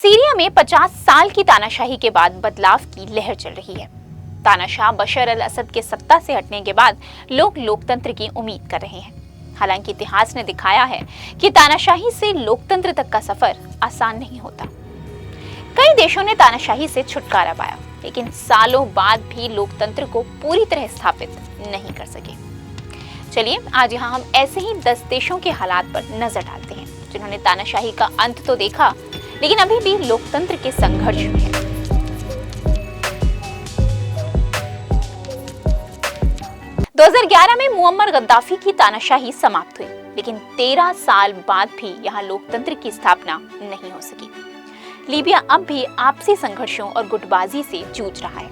Syria में 50 साल की तानाशाही के बाद बदलाव की लहर चल रही है। तानाशाह बशर अल असद के सत्ता से हटने के बाद लोग लोकतंत्र की उम्मीद कर रहे हैं। हालांकि इतिहास ने दिखाया है कि तानाशाही से लोकतंत्र तक का सफर आसान नहीं होता। कई देशों ने तानाशाही से छुटकारा पाया, लेकिन सालों बाद भी लोकतंत्र को पूरी तरह स्थापित नहीं कर सके। चलिए आज यहाँ हम ऐसे ही 10 देशों के हालात पर नजर डालते हैं जिन्होंने तानाशाही का अंत तो देखा, लेकिन अभी भी लोकतंत्र के संघर्ष में है। दो 2011 में मुअम्मर गद्दाफी की तानाशाही समाप्त हुई, लेकिन 13 साल बाद भी यहाँ लोकतंत्र की स्थापना नहीं हो सकी। लीबिया अब भी आपसी संघर्षों और गुटबाजी से जूझ रहा है।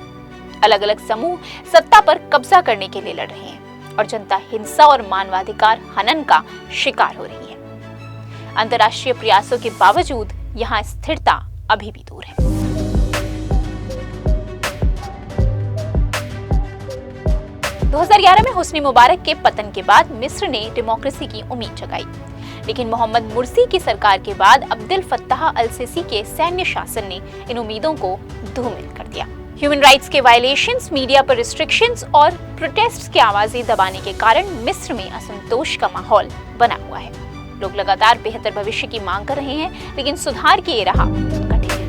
अलग अलग समूह सत्ता पर कब्जा करने के लिए लड़ रहे हैं और जनता हिंसा और मानवाधिकार हनन का शिकार हो रही है। अंतर्राष्ट्रीय प्रयासों के बावजूद यहाँ स्थिरता अभी भी दूर है। दो 2011 में हुस्नी मुबारक के पतन के बाद मिस्र ने डेमोक्रेसी की उम्मीद जगाई, लेकिन मोहम्मद मुर्सी की सरकार के बाद अब्देल फत्ताह अल सीसी के सैन्य शासन ने इन उम्मीदों को धूमिल कर दिया। ह्यूमन राइट्स के वायलेशंस, मीडिया पर रिस्ट्रिक्शंस और प्रोटेस्ट्स की आवाजें दबाने के कारण मिस्र में असंतोष का माहौल बना हुआ है। लोग लगातार बेहतर भविष्य की मांग कर रहे हैं, लेकिन सुधार की ये राह कठिन है।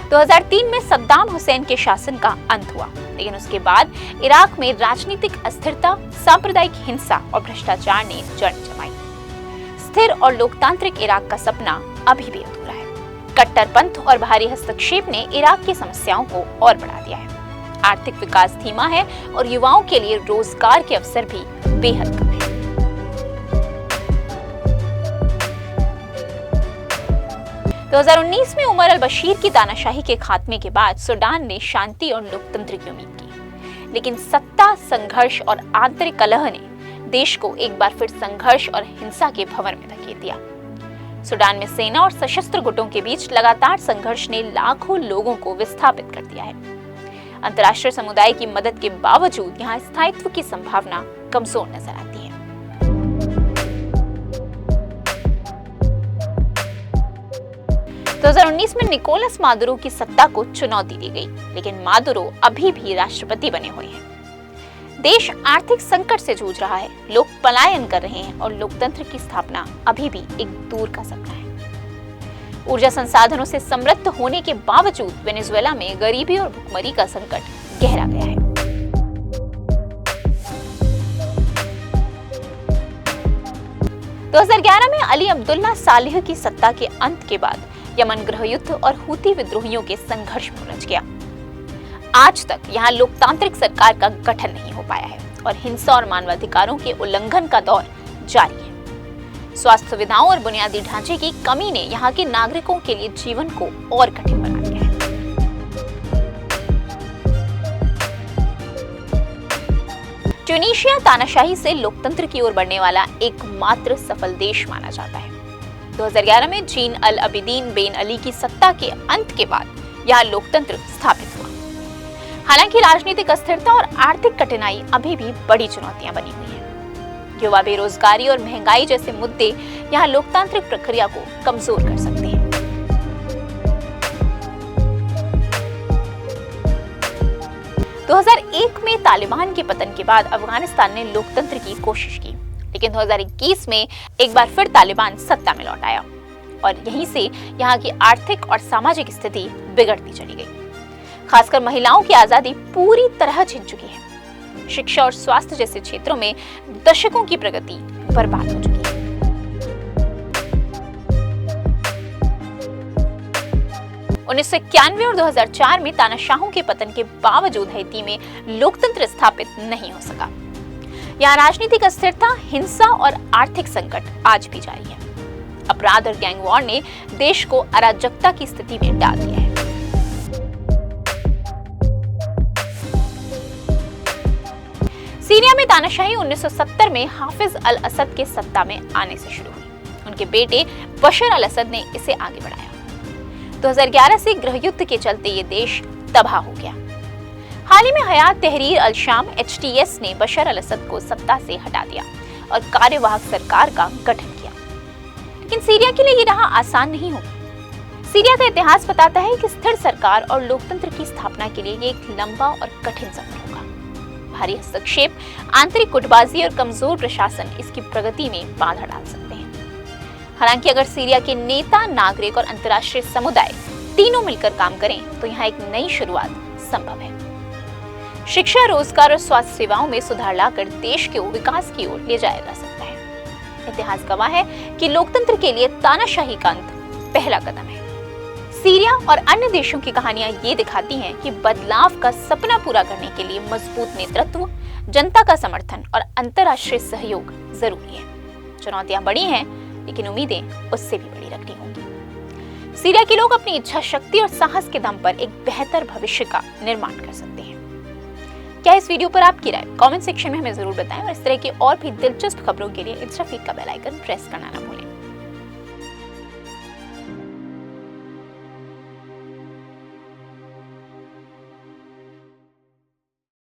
दो 2003 में सद्दाम हुसैन के शासन का अंत हुआ, लेकिन उसके बाद इराक में राजनीतिक अस्थिरता, सांप्रदायिक हिंसा और भ्रष्टाचार ने जड़ जमाई। स्थिर और लोकतांत्रिक इराक का सपना अभी भी अधूरा है। कट्टरपंथ और बाहरी हस्तक्षेप ने इराक की समस्याओं को और बढ़ा दिया है। आर्थिक विकास धीमा है और युवाओं के लिए रोजगार के अवसर भी बेहद कम है। दो 2019 में उमर अल बशीर की तानाशाही के खात्मे के बाद सूडान ने शांति और लोकतंत्र की उम्मीद की, लेकिन सत्ता, संघर्ष और आंतरिक कलह ने देश को एक बार फिर संघर्ष और हिंसा के भंवर में धकेल दिया। सूडान में सेना और सशस्त्र गुटों के बीच लगातार संघर्ष ने लाखों लोगों को विस्थापित कर दिया है। अंतर्राष्ट्रीय समुदाय की मदद के बावजूद यहाँ स्थायित्व की संभावना कमजोर नजर आती है। दो 2019 में निकोलस मादुरो की सत्ता को चुनौती दी गई, लेकिन मादुरो अभी भी राष्ट्रपति बने हुए हैं। देश आर्थिक संकट से जूझ रहा है, लोग पलायन कर रहे हैं और लोकतंत्र की स्थापना अभी भी एक दूर का सपना है। ऊर्जा संसाधनों से समृद्ध होने के बावजूद वेनेजुएला में गरीबी और भुखमरी का संकट गहरा गया है। दो 2011 में अली अब्दुल्ला सालेह की सत्ता के अंत के बाद यमन गृह युद्ध और हूती विद्रोहियों के संघर्ष में उलझ गया। आज तक यहाँ लोकतांत्रिक सरकार का गठन नहीं हो पाया है और हिंसा और मानवाधिकारों के उल्लंघन का दौर जारी है। स्वास्थ्य सुविधाओं और बुनियादी ढांचे की कमी ने यहाँ के नागरिकों के लिए जीवन को और कठिन बना दिया है। ट्यूनीशिया तानाशाही से लोकतंत्र की ओर बढ़ने वाला एकमात्र सफल देश माना जाता है। 2011 में जीन अल अबिदीन बेन अली की सत्ता के अंत के बाद यहाँ लोकतंत्र स्थापित हुआ। हालांकि राजनीतिक अस्थिरता और आर्थिक कठिनाई अभी भी बड़ी चुनौतियां बनी हुई है। युवा बेरोजगारी और महंगाई जैसे मुद्दे यहाँ लोकतांत्रिक प्रक्रिया को कमजोर कर सकते हैं। दो 2001 में तालिबान के पतन के बाद अफगानिस्तान ने लोकतंत्र की कोशिश की, लेकिन 2021 में एक बार फिर तालिबान सत्ता में लौट आया और यहीं से यहाँ की आर्थिक और सामाजिक स्थिति बिगड़ती चली गई। खासकर महिलाओं की आजादी पूरी तरह छिन चुकी है। शिक्षा और स्वास्थ्य जैसे क्षेत्रों में दशकों की प्रगति बर्बाद हो चुकी है। उन्नीस सौ 91 और 2004 में तानाशाहों के पतन के बावजूद हैती में लोकतंत्र स्थापित नहीं हो सका। यहाँ राजनीतिक अस्थिरता, हिंसा और आर्थिक संकट आज भी जारी है। अपराध और गैंग वॉर ने देश को अराजकता की स्थिति में डाल दिया है। सीरिया में तानाशाही 1970 में हाफिज अल असद के सत्ता में आने से शुरू हुई। उनके बेटे बशर अल असद ने इसे आगे बढ़ाया। 2011 से गृह युद्ध के चलते ये देश तबाह हो गया। हाल ही में हयात तहरीर अल शाम HTS ने बशर अल असद को सत्ता से हटा दिया और कार्यवाहक सरकार का गठन किया। लेकिन सीरिया के लिए ये राह आसान नहीं होगी। सीरिया का इतिहास बताता है कि स्थिर सरकार और लोकतंत्र की स्थापना के लिए ये एक लंबा और कठिन सफर होगा। भारी हस्तक्षेप, आंतरिक गुटबाजी और कमजोर प्रशासन इसकी प्रगति में बाधा डाल सकते हैं। हालांकि अगर सीरिया के नेता, नागरिक और अंतर्राष्ट्रीय समुदाय तीनों मिलकर काम करें तो यहाँ एक नई शुरुआत संभव है। शिक्षा, रोजगार और स्वास्थ्य सेवाओं में सुधार लाकर देश को विकास की ओर ले जाया जा सकता है। इतिहास गवाह है कि लोकतंत्र के लिए तानाशाही का अंत पहला कदम है। सीरिया और अन्य देशों की कहानियां ये दिखाती हैं कि बदलाव का सपना पूरा करने के लिए मजबूत नेतृत्व, जनता का समर्थन और अंतर्राष्ट्रीय सहयोग जरूरी है। चुनौतियां बड़ी हैं, लेकिन उम्मीदें उससे भी बड़ी रखनी होंगी। सीरिया के लोग अपनी इच्छा शक्ति और साहस के दम पर एक बेहतर भविष्य का निर्माण कर सकते हैं। क्या इस वीडियो पर आपकी राय कमेंट सेक्शन में हमें जरूर बताएं और इस तरह की और भी दिलचस्प खबरों के लिए इट्स रफीक का बेल आइकन प्रेस करना ना भूलें।